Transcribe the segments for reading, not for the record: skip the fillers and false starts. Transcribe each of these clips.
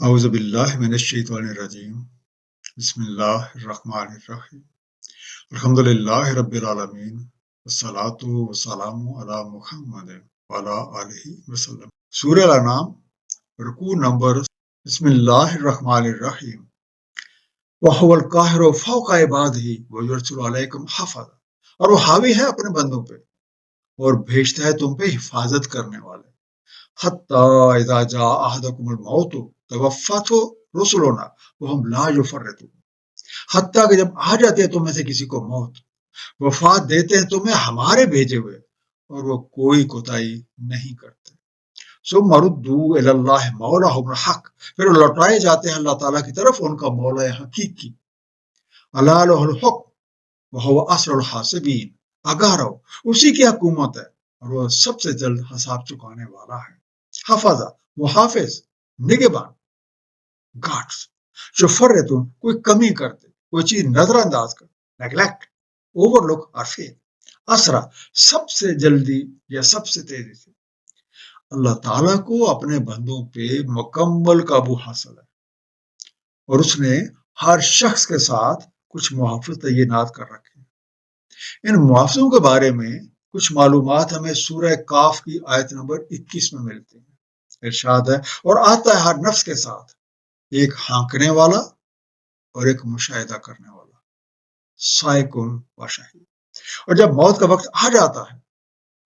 اعوذ باللہ من الشیطان الرجیم بسم اللہ الرحمن الرحیم الحمد للہ رب العالمین والصلاة والسلام علی محمد وعلی آلہ وسلم۔ سورہ الانعام، رکوع نمبر۔ بسم اللہ الرحمن الرحیم۔ وَهُوَ الْقَاهِرُ فَوْقَ عِبَادِهِ وَيُرْسِلُ عَلَيْكُمْ حَفَظًا، اور وہ حاوی ہے اپنے بندوں پہ اور بھیجتا ہے تم پہ حفاظت کرنے والے۔ حَتَّى إِذَا جَاءَ أَحَدَكُمُ الْمَوْتُ تَوَفَّتْهُ رُسُلُنَا وَهُمْ لَا يُفَرِّطُونَ، حتیٰ کہ جب آ جاتی ہے تم میں سے کسی کو موت، وفات دیتے ہیں تمہیں ہمارے بھیجے ہوئے اور وہ کوئی کوتاہی نہیں کرتے۔ ثُمَّ رُدُّوا إِلَى اللَّهِ مَوْلَاهُمُ الْحَقِّ، پھر لوٹائے جاتے ہیں اللہ تعالیٰ کی طرف ان کا مولا حقیقی۔ أَلَا لَهُ الْحُكْمُ وَهُوَ أَسْرَعُ الْحَاسِبِينَ، آگاہ رہو، اسی کی حکومت ہے اور وہ سب سے جلد حساب چکانے والا ہے۔ حفظہ، وہ حافظ، نگہبان، گارڈز، جو فرتون، کوئی کمی کرتے، کوئی چیز نظر انداز کر، نیگلیکٹ، اوور لک اور فیل۔ اسرا، سب سے جلدی یا سب سے تیزی سے۔ اللہ تعالیٰ کو اپنے بندوں پہ مکمل قابو حاصل ہے اور اس نے ہر شخص کے ساتھ کچھ محافظ تعینات کر رکھے ہیں۔ ان محافظوں کے بارے میں کچھ معلومات ہمیں سورہ کاف کی آیت نمبر 21 میں ملتی ہیں۔ ارشاد ہے، اور آتا ہے ہر نفس کے ساتھ ایک ہانکنے والا اور ایک مشاہدہ کرنے والا، سائکن و شہید، اور جب موت کا وقت آ جاتا ہے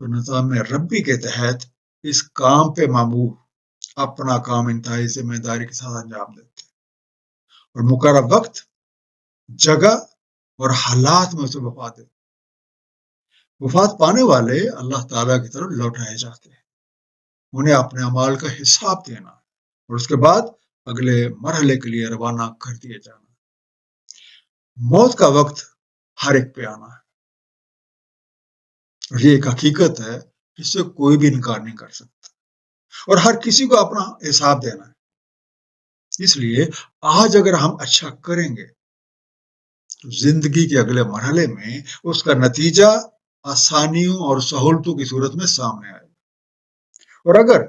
تو نظام ربی کے تحت اس کام پہ مامور اپنا کام انتہائی ذمہ داری کے ساتھ انجام دیتے ہیں اور مقررہ وقت، جگہ اور حالات میں اسے وفات دیتے ہیں۔ وفات پانے والے اللہ تعالیٰ کی طرف لوٹائے جاتے ہیں، انہیں اپنے اعمال کا حساب دینا اور اس کے بعد اگلے مرحلے کے لیے روانہ کر دیے جانا۔ موت کا وقت ہر ایک پہ آنا ہے اور یہ ایک حقیقت ہے جس سے کوئی بھی انکار نہیں کر سکتا اور ہر کسی کو اپنا حساب دینا ہے۔ اس لیے آج اگر ہم اچھا کریں گے تو زندگی کے اگلے مرحلے میں اس کا نتیجہ آسانیوں اور سہولتوں کی صورت میں سامنے آئے گا، اور اگر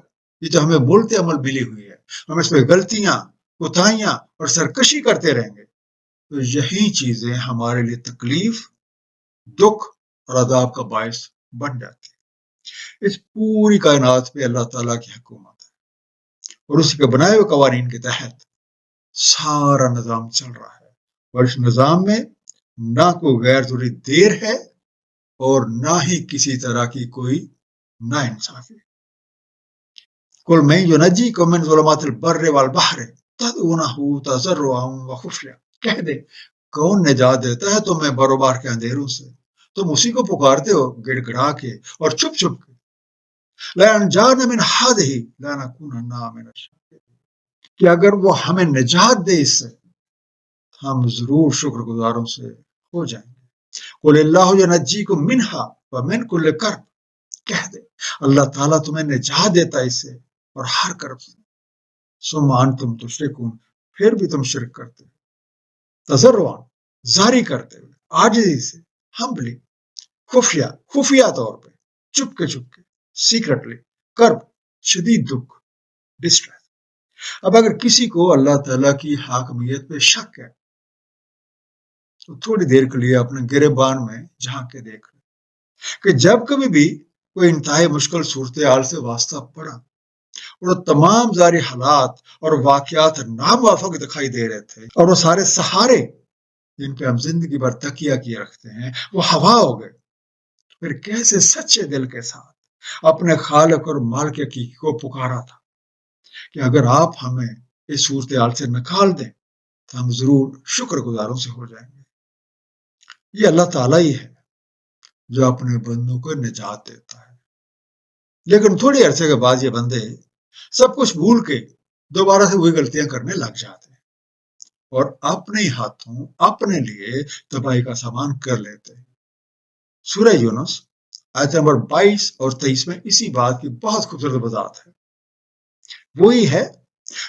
یہ جو ہمیں بولتے عمل ملی ہوئی ہے ہم اس میں غلطیاں، کوتاہیاں اور سرکشی کرتے رہیں گے تو یہی چیزیں ہمارے لیے تکلیف، دکھ اور عذاب کا باعث بن جاتی ہے۔ اس پوری کائنات پہ اللہ تعالیٰ کی حکومت ہے اور اسی کے بنائے ہوئے قوانین کے تحت سارا نظام چل رہا ہے، اور اس نظام میں نہ کوئی غیر ضروری دیر ہے اور نہ ہی کسی طرح کی کوئی نا انصافی۔ قل من ينجيكم من ظلمات البر والبحر تدعونه تضرعا وخفيا، کہہ دے کون نجات دیتا ہے تمہیں بر و بحر کے اندھیروں سے، تم اسی کو پکارتے ہو گڑ گڑا کے اور چھپ چھپ کے۔ لئن جانا من هذه لنكونن من الشاکرین، کہ اگر وہ ہمیں نجات دے اس سے ہم ضرور شکر گزاروں سے ہو جائیں گے۔ قل اللہ ینجیکم منها ومن کل کرب، کہہ دے اللہ تعالیٰ تمہیں نجات دیتا ہے اس سے اور ہر کرب سے۔ ثم انتم تشرکون، پھر بھی تم شرک کرتے ہو۔ تضرعا، زاری کرتے ہوئے، عاجزی سے، ہمبلی، خفیہ طور پہ، چپ کے سیکرٹلی، کرب، شدید دکھ، ڈسٹریس۔ اب اگر کسی کو اللہ تعالیٰ کی حاکمیت پہ شک ہے تو تھوڑی دیر کے لیے اپنے گریبان میں جھانک کے دیکھ لیں کہ جب کبھی بھی کوئی انتہائی مشکل صورتحال سے واسطہ پڑا اور وہ تمام ظاہری حالات اور واقعات ناموافق دکھائی دے رہے تھے اور وہ سارے سہارے جن پہ ہم زندگی بھر تکیہ کیے رکھتے ہیں وہ ہوا ہو گئے، پھر کیسے سچے دل کے ساتھ اپنے خالق اور مالک حقیقی کو پکارا تھا کہ اگر آپ ہمیں اس صورتحال سے نکال دیں تو ہم ضرور شکر گزاروں سے ہو جائیں گے۔ یہ اللہ تعالیٰ ہی ہے جو اپنے بندوں کو نجات دیتا ہے، لیکن تھوڑی عرصے کے بعد یہ بندے سب کچھ بھول کے دوبارہ سے وہی غلطیاں کرنے لگ جاتے ہیں اور اپنے ہاتھوں اپنے لیے تباہی کا سامان کر لیتے ہیں۔ سورہ یونس آیت نمبر 22 اور 23 میں اسی بات کی بہت خوبصورت وضاحت ہے۔ وہی ہے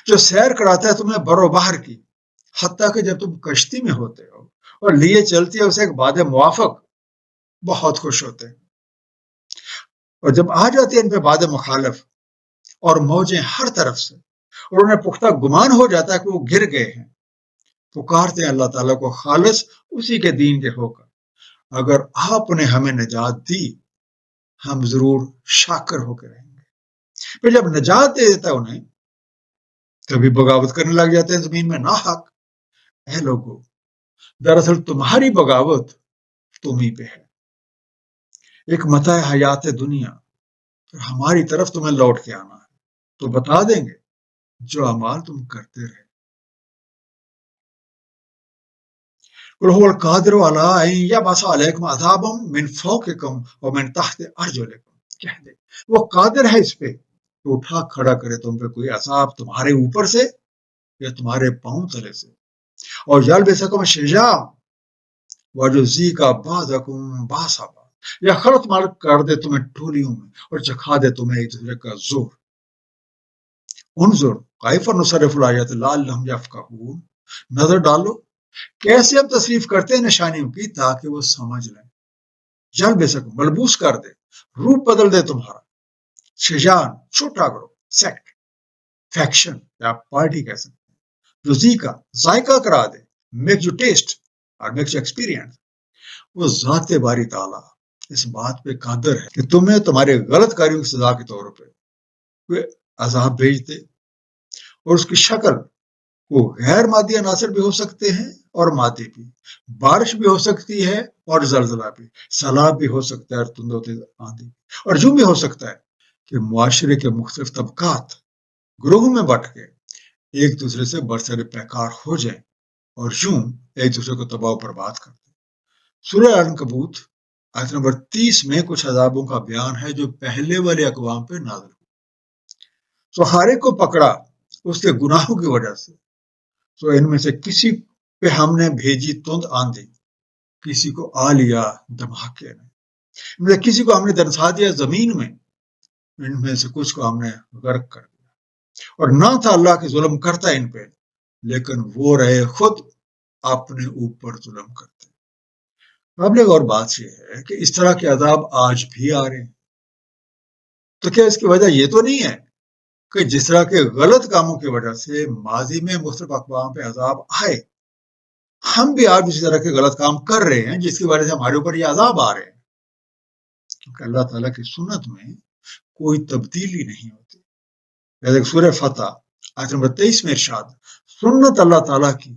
جو سیر کراتا ہے تمہیں بر و بحر کی، حتیٰ کہ جب تم کشتی میں ہوتے ہو اور لیے چلتی ہے اسے ایک باد موافق، بہت خوش ہوتے ہیں، اور جب آ جاتی ہے ان پہ باد مخالف اور موجیں ہر طرف سے اور انہیں پختہ گمان ہو جاتا ہے کہ وہ گر گئے ہیں، پکارتے ہیں اللہ تعالیٰ کو خالص اسی کے دین کے ہو کر، اگر آپ نے ہمیں نجات دی ہم ضرور شاکر ہو کے رہیں گے۔ پھر جب نجات دے دیتا ہے انہیں، کبھی بغاوت کرنے لگ جاتے ہیں زمین میں ناحق۔ اے لوگو، دراصل تمہاری بغاوت تم ہی پہ ہے، ایک متاع حیات دنیا، پھر ہماری طرف تمہیں لوٹ کے آنا ہے تو بتا دیں گے جو اعمال تم کرتے رہے۔ قل هو القادر على ان يبعث عليكم عذابا من فوقكم ومن تحت ارجلكم، کہہ دے وہ قادر ہے اس پہ کہ اٹھا کھڑا کرے تم پہ کوئی عذاب تمہارے اوپر سے یا تمہارے پاؤں تلے سے، اور یلبسکم شجاع ویذیق بعضکم بعضا، یا خلط مار کر دے تمہیں ٹولیوں میں اور چکھا دے تمہیں ایک دوسرے کا زور۔ انظر کیف نصرف الآیات لعلہم یفقہون، نظر ڈالو کیسے ہم تصریف کرتے ہیں نشانیوں کی تاکہ وہ سمجھ لیں۔ جل بے سکو ملبوس کر دے، روپ بدل دے تمہارا، شجان چھوٹا کرو، سیکٹ فیکشن یا پارٹی کہہ سکتے ہیں، رزی کا ذائقہ کرا دے، میک یو ٹیسٹ اور میک یو ایکسپیرینس۔ وہ ذات باری تعالیٰ اس بات پہ قادر ہے کہ تمہیں تمہارے غلط کاریوں کی سزا کے طور پہ کوئی عذاب بھیج دے، اور اس کی شکل وہ غیر مادی عناصر بھی ہو سکتے ہیں اور مادی بھی، بارش بھی ہو سکتی ہے اور زلزلہ بھی، سیلاب بھی ہو سکتا ہے اور تند و تیز آندھی، اور یوں بھی ہو سکتا ہے کہ معاشرے کے مختلف طبقات گروہوں میں بٹ کے ایک دوسرے سے برسر پیکار ہو جائیں اور یوں ایک دوسرے کو تباہ و برباد کر دیں۔ سورہ عنکبوت آیت نمبر 30 میں کچھ عذابوں کا بیان ہے جو پہلے والے اقوام پہ نازل ہوئے۔ تو ہر ایک کو پکڑا اس کے گناہوں کی وجہ سے، تو ان میں سے کسی پہ ہم نے بھیجی تند آندھی، کسی کو آ لیا دھماکے نے، ان میں کسی کو ہم نے دنسا دیا زمین میں، ان میں سے کچھ کو ہم نے غرق کر دیا، اور نہ تھا اللہ کے ظلم کرتا ان پہ، لیکن وہ رہے خود اپنے اوپر ظلم کرتے۔ قابل غور بات یہ ہے کہ اس طرح کے عذاب آج بھی آ رہے ہیں، تو کیا اس کی وجہ یہ تو نہیں ہے کہ جس طرح کے غلط کاموں کی وجہ سے ماضی میں مختلف اقوام پہ عذاب آئے، ہم بھی آج اسی طرح کے غلط کام کر رہے ہیں جس کی وجہ سے ہمارے اوپر یہ عذاب آ رہے ہیں، کیونکہ اللہ تعالیٰ کی سنت میں کوئی تبدیلی نہیں ہوتی۔ جیسے سورہ فتح آیت نمبر 23 میں ارشاد، سنت اللہ تعالیٰ کی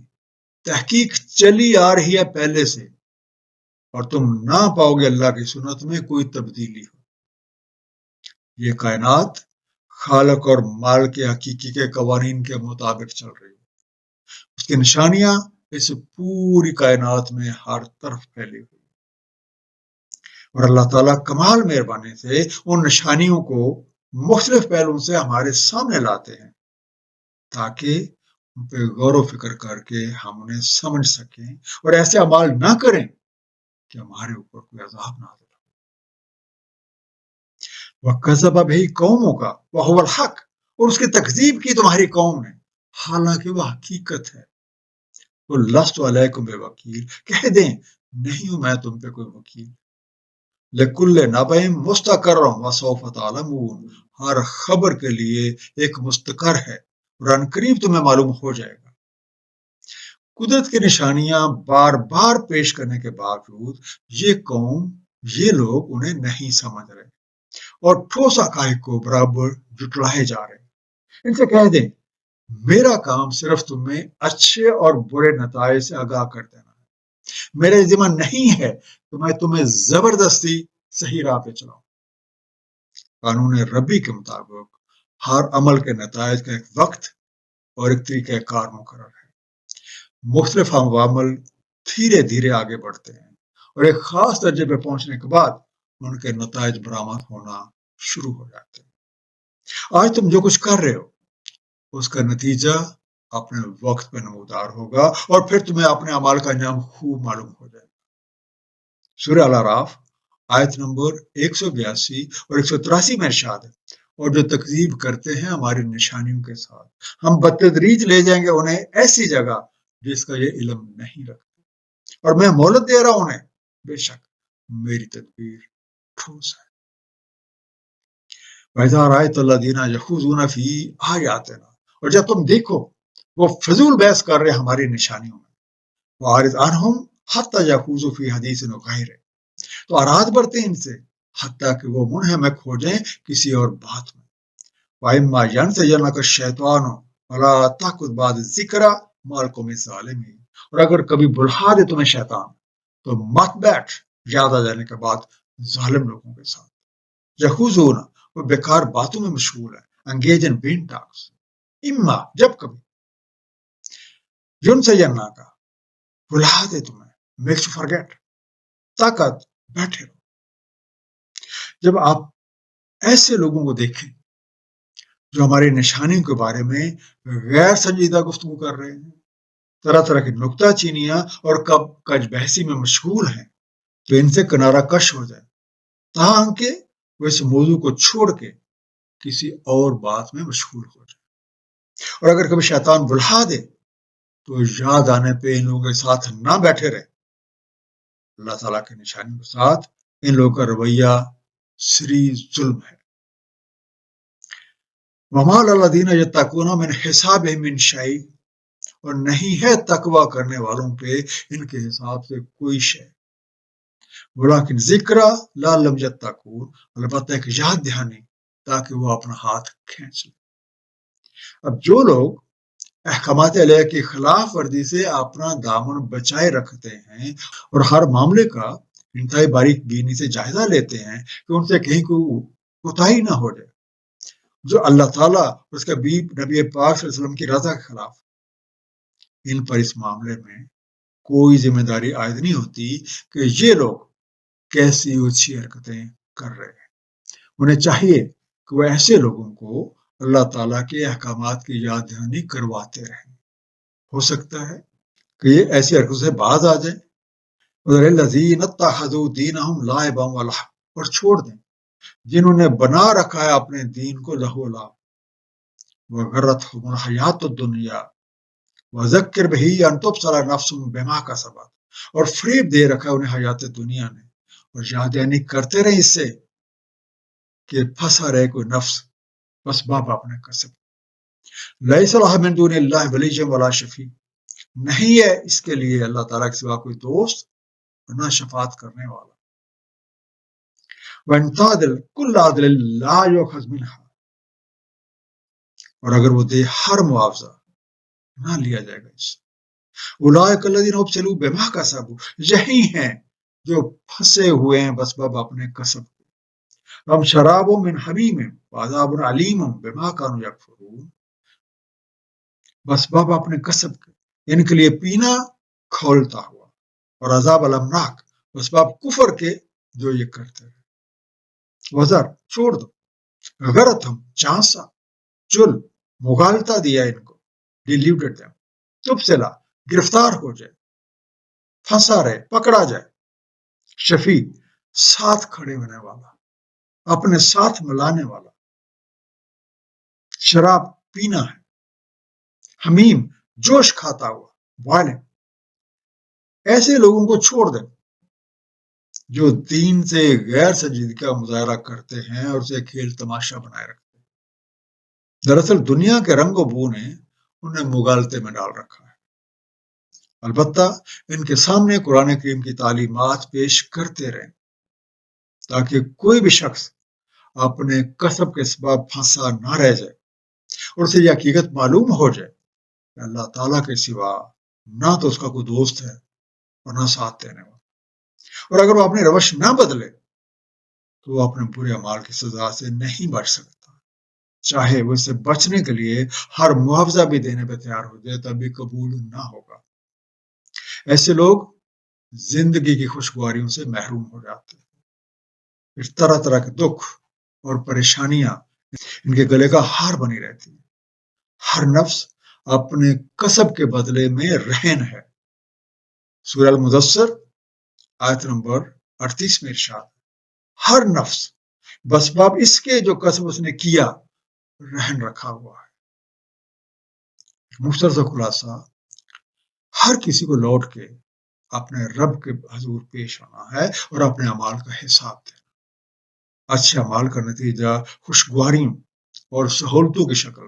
تحقیق چلی آ رہی ہے پہلے سے، اور تم نہ پاؤ گے اللہ کی سنت میں کوئی تبدیلی ہو۔ یہ کائنات خالق اور مالک حقیقی کے قوانین کے مطابق چل رہی ہے، اس کی نشانیاں اس پوری کائنات میں ہر طرف پھیلی ہوئی، اور اللہ تعالیٰ کمال مہربانی سے ان نشانیوں کو مختلف پہلوؤں سے ہمارے سامنے لاتے ہیں تاکہ ان پہ غور و فکر کر کے ہم انہیں سمجھ سکیں اور ایسے اعمال نہ کریں کہ ہمارے اوپر کوئی عذاب نہ دے۔ وَكَذَّبَ بِهِ قَوْمُكَ وَهُوَ الْحَقُّ، اور اس کی تکذیب کی تمہاری قوم نے حالانکہ وہ حقیقت ہے۔ وَلَسْتُ عَلَيْكُمْ بِوَكِيلٍ، کہہ دیں نہیں ہوں میں تم پہ کوئی وکیل۔ لِكُلِّ نَبَإٍ مُسْتَقَرٌّ وَسَوْفَ تَعْلَمُونَ، ہر خبر کے لیے ایک مستقر ہے اور ان قریب تمہیں معلوم ہو جائے گا۔ قدرت کی نشانیاں بار بار پیش کرنے کے باوجود یہ قوم، یہ لوگ انہیں نہیں سمجھ رہے اور ٹھوس حقائق کو برابر جٹلائے جا رہے ہیں۔ ان سے کہہ دیں میرا کام صرف تمہیں اچھے اور برے نتائج سے آگاہ کر دینا ہے، میرے ذمہ نہیں ہے کہ میں تمہیں زبردستی صحیح راہ پہ چلاؤں۔ قانون ربی کے مطابق ہر عمل کے نتائج کا ایک وقت اور ایک طریقہ کار مقرر ہے۔ مختلف عوامل دھیرے دھیرے آگے بڑھتے ہیں اور ایک خاص درجے پہ پہنچنے کے بعد ان کے نتائج برآمد ہونا شروع ہو جاتے ہیں۔ آج تم جو کچھ کر رہے ہو اس کا نتیجہ اپنے وقت پہ نمودار ہوگا اور پھر تمہیں اپنے اعمال کا انجام خوب معلوم ہو جائے گا۔ سورہ الاعراف آیت نمبر 182 اور 183 میں ارشاد ہے، اور جو تکذیب کرتے ہیں ہماری نشانیوں کے ساتھ ہم بتدریج لے جائیں گے انہیں ایسی جگہ جس کا یہ علم نہیں رکھتے، اور میں مہلت دے رہا ہوں انہیں، بے شک میری تدبیر ٹھوس ہے۔ وَإِذَا رَأَيْتَ الَّذِينَ يَخُوضُونَ فِي آيَاتِنَا، اور جب تم دیکھو وہ فضول بحث کر رہے ہماری نشانیوں میں، وَأَعْرِضْ عَنْهُمْ حَتَّى يَخُوضُوا فِي حَدِيثٍ غَيْرِهِ، تو اراد برتے ان سے حتیٰ کہ وہ منہمک ہو جائیں کسی اور بات میں۔ وَإِمَّا يَنْسَيَنَّكَ الشَّيْطَانُ فَلَا تَقْعُدْ بَعْدَ الذِّكْرَىٰ مَعَ الْقَوْمِ الظَّالِمِينَ، اور اگر کبھی بلہا دے تمہیں شیطان تو مت بیٹھ یاد آ جانے کے بعد ظالم لوگوں کے ساتھ۔ یخوضون، وہ بیکار باتوں میں مشغول ہے، انگیج ان وین ٹاکس۔ اما، جب کبھی ينسينك، بلہا دے تمہیں، میکس یو فرگیٹ، طاقت بیٹھے رہو۔ جب آپ ایسے لوگوں کو دیکھیں جو ہماری نشانیوں کے بارے میں غیر سنجیدہ گفتگو کر رہے ہیں، طرح طرح کی نکتہ چینیاں اور کج بحثی میں مشغول ہیں، تو ان سے کنارہ کش ہو جائے، تاکہ وہ اس موضوع کو چھوڑ کے کسی اور بات میں مشغول ہو جائے۔ اور اگر کبھی شیطان بلہا دے تو یاد آنے پہ ان لوگوں کے ساتھ نہ بیٹھے رہے۔ اللہ تعالیٰ کی نشانیوں کے ساتھ ان لوگوں کا رویہ سری ظلم ہے۔ وَمَا لِلَّذِينَ يَتَّقُونَ مِنْ حِسَابِهِم مِّن شَيْءٍ، اور نہیں ہے تقوی کرنے والوں پہ ان کے حساب سے کوئی شے، وَلَٰكِنْ ذِكْرَىٰ لَعَلَّهُمْ يَتَّقُونَ، البتہ ایک یاد دہانی تاکہ وہ اپنا ہاتھ کھینچ لیں۔ اب جو لوگ احکامات الہیہ کی خلاف ورزی سے اپنا دامن بچائے رکھتے ہیں اور ہر معاملے کا انتہائی باریک بینی سے جائزہ لیتے ہیں کہ ان سے کہیں کوئی کوتاہی نہ ہو جائے، جو اللہ تعالیٰ اور اس کے نبی پاک صلی اللہ علیہ وسلم کی رضا کے خلاف، ان پر اس معاملے میں کوئی ذمہ داری عائد نہیں ہوتی کہ یہ لوگ کیسی اچھی حرکتیں کر رہے ہیں۔ انہیں چاہیے کہ وہ ایسے لوگوں کو اللہ تعالیٰ کے احکامات کی یاد دہانی کرواتے رہیں۔ ہو سکتا ہے کہ یہ ایسی حرکتوں سے باز آ جائیں، الذین اتخذوا دینہم لعبا ولہوا، اور چھوڑ دیں جنہوں نے بنا رکھا ہے اپنے دین کو لہو و لعب، وغرتہم الحیات الدنیا وذکر بہ ان تبصر نفس بما کسبت، اور فریب دے رکھا ہے انہیں حیات دنیا نے، اور یاد دہانی کرتے رہے اس سے کہ پھنسا رہے کوئی نفس بس باپ اپنے کسب۔ لیس لہ من دون اللہ ولی ولا شفیع، نہیں ہے اس کے لیے اللہ تعالیٰ کے سوا کوئی دوست اور نہ شفاعت کرنے والا۔ وَإِن تَعْدِلْ كُلَّ عَدْلٍ لَا يُؤْخَذْ مِنْهَا، اور اگر وہ دے ہر معاوضہ نہ لیا جائے گا اس سے۔ اولئک الذین ابتلوا بما کسبوا، یہی ہیں جو پھنسے ہوئے ہیں بس باب اپنے کسب کو۔ ہم شراب من حمیم وعذاب علیم بما کانوا یکفرون، بس باب اپنے کسب کے، ان کے لیے پینا کھولتا ہوا اور عذاب المناک بس باب کفر کے جو یہ کرتے ہیں۔ وزر، چھوڑ دو، غرت ہم، چانسا، چل، مغالطہ دیا ان کو، ڈیلیوٹڈ them، تبصلا، گرفتار ہو جائے، پھنسا رہے، پکڑا جائے، شفیع، ساتھ کھڑے ہونے والا، اپنے ساتھ ملانے والا، شراب پینا ہے، حمیم، جوش کھاتا ہوا، وائلنٹ۔ ایسے لوگوں کو چھوڑ دیں جو دین سے غیر سنجیدگی کا مظاہرہ کرتے ہیں اور اسے کھیل تماشا بنائے رکھتے ہیں۔ دراصل دنیا کے رنگ و بو نے انہیں مغالطے میں ڈال رکھا ہے۔ البتہ ان کے سامنے قرآن کریم کی تعلیمات پیش کرتے رہیں تاکہ کوئی بھی شخص اپنے کسب کے سبب پھنسا نہ رہ جائے اور اسے یہ حقیقت معلوم ہو جائے کہ اللہ تعالیٰ کے سوا نہ تو اس کا کوئی دوست ہے اور نہ ساتھ دینے والا، اور اگر وہ اپنی روش نہ بدلے تو وہ اپنے برے اعمال کی سزا سے نہیں بچ سکتا، چاہے وہ اس سے بچنے کے لیے ہر معاوضہ بھی دینے پہ تیار ہو جائے تب بھی قبول نہ ہوگا۔ ایسے لوگ زندگی کی خوشگواریوں سے محروم ہو جاتے ہیں، پھر طرح طرح کے دکھ اور پریشانیاں ان کے گلے کا ہار بنی رہتی ہیں۔ ہر نفس اپنے کسب کے بدلے میں رہن ہے۔ سورہ المدثر آیت نمبر 38 میں ارشاد، ہر نفس بس باب اس کے جو کسب اس نے کیا رہن رکھا ہوا ہے۔ مختصر خلاصہ، ہر کسی کو لوٹ کے اپنے رب کے حضور پیش ہونا ہے اور اپنے اعمال کا حساب دینا۔ اچھے اعمال کا نتیجہ خوشگواریوں اور سہولتوں کی شکل